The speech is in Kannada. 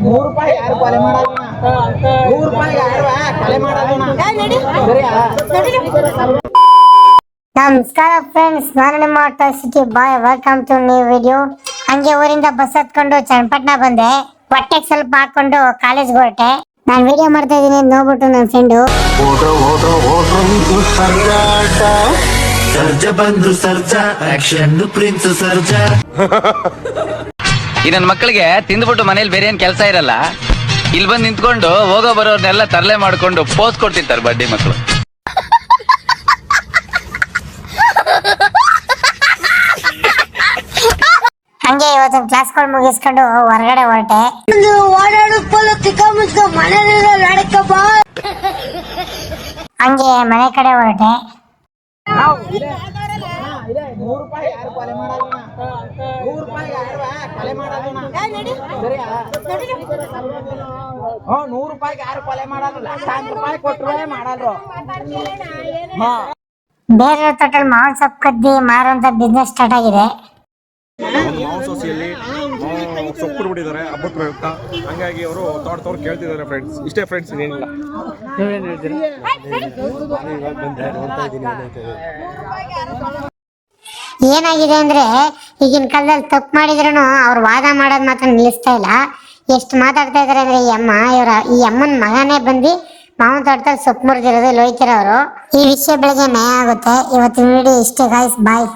₹100 ಯಾರು ಕೊಲೆ ಮಾಡೋಣ? ₹100 ಯಾರು ಕೊಲೆ ಮಾಡೋಣ? ನಮಸ್ಕಾರ ಫ್ರೆಂಡ್ಸ್, ನಾನು ನಿಮ್ಮ city boy. Welcome to new video. ಹಂಗೆ ಊರಿಂದ ಬಸ್ ಹತ್ಕೊಂಡು ಚನ್ನಪಟ್ಟಣ ಬಂದೆ. ಹೊಟ್ಟೆಗೆ ಸ್ವಲ್ಪ ಹಾಕೊಂಡು ಕಾಲೇಜ್ಗೆ ಹೊರಟೆ. ನಾನು ವಿಡಿಯೋ ಮಾಡ್ತಾ ಇದ್ದೀನಿ, ನೋಡ್ಬಿಟ್ಟು ನನ್ನ ಫ್ರೆಂಡು ಸರ್ಜಾ ಬಂದ್ರು ಸರ್ಜಾ ಆಕ್ಷನ್ ಪ್ರಿನ್ಸ್ ಸರ್ಜಾ. ಈ ನನ್ನ ಮಕ್ಕಳಿಗೆ ತಿಂದ್ಬಿಟ್ಟು ಮನೇಲಿ ಬೇರೆ ಏನ್ ಕೆಲಸ ಇರಲ್ಲ, ಇಲ್ಲಿ ಬಂದು ನಿಂತ್ಕೊಂಡು ಹೋಗೋ ಬರೋರ್ನೆಲ್ಲ ತರಲೆ ಮಾಡ್ಕೊಂಡು ಪೋಸ್ ಕೊಡ್ತಿರ್ತಾರೆ ಬಡ್ಡಿ ಮಕ್ಕಳು. ಹಂಗೆ ಇವತ್ತಿನ ಕ್ಲಾಸ್ಗಳು ಮುಗಿಸ್ಕೊಂಡು ಹೊರಗಡೆ ಹೊರಟೆ. ಹಂಗೆ ಮನೆ ಕಡೆ ಹೊರಟೆ. ₹100 ಯಾರು ಕೊಲೆ ಮಾಡೋಣ? ₹100 ಯಾರು ಕೊಲೆ ಮಾಡೋಣ? ₹100 ಯಾರು ಕೊಲೆ ಮಾಡಲ್ಲ. ₹1,000 ಕೊಟ್ಟರೆ ಮಾಡಲ್ರು. ಬೇರೆ ತೋಟಲ್ ಮಾವಿನ ಸೊಪ್ಪು ಕದ್ದಿ ಮಾರುವಂತ ಬಿಸ್ನೆಸ್ ಸ್ಟಾರ್ಟ್ ಆಗಿದೆ. ಸೊಸೆಯಲ್ಲಿ ಸೊಪ್ಪು ಬಿಟ್ಟಿದ್ದಾರೆ ಹಬ್ಬದ ಪ್ರಯುಕ್ತ. ಹಂಗಾಗಿ ಅವರು ತೋಟದವ್ರು ಕೇಳ್ತಿದ್ದಾರೆ ಫ್ರೆಂಡ್ಸ್. ಇಷ್ಟೇ ಫ್ರೆಂಡ್ಸ್, ಇನ್ನೇನಿಲ್ಲ. ಏನಾಗಿದೆ ಅಂದ್ರೆ ಈಗಿನ ಕಾಲದಲ್ಲಿ ತಪ್ಪು ಮಾಡಿದ್ರು ಅವ್ರು ವಾದ ಮಾಡೋದ್ ಮಾತ್ರ ನಿಲ್ಲಿಸ್ತಾ ಇಲ್ಲ. ಎಷ್ಟು ಮಾತಾಡ್ತಾ ಇದಾರೆ ಅಂದ್ರೆ ಈ ಅಮ್ಮನ ಮಗನೇ ಬಂದು ಮಾವನ ತೋಟದಲ್ಲಿ ಸೊಪ್ಪು ಮುರಿದಿರೋದು ಲೋಯ್ತಿರೋರು. ಈ ವಿಷಯ ಬೆಳಗ್ಗೆ ನ್ಯಾಯ ಆಗುತ್ತೆ. ಇವತ್ತಿನ ವಿಡಿಯೋ ಇಷ್ಟೇ ಗಾಯ್ಸ್, ಬಾಯ್.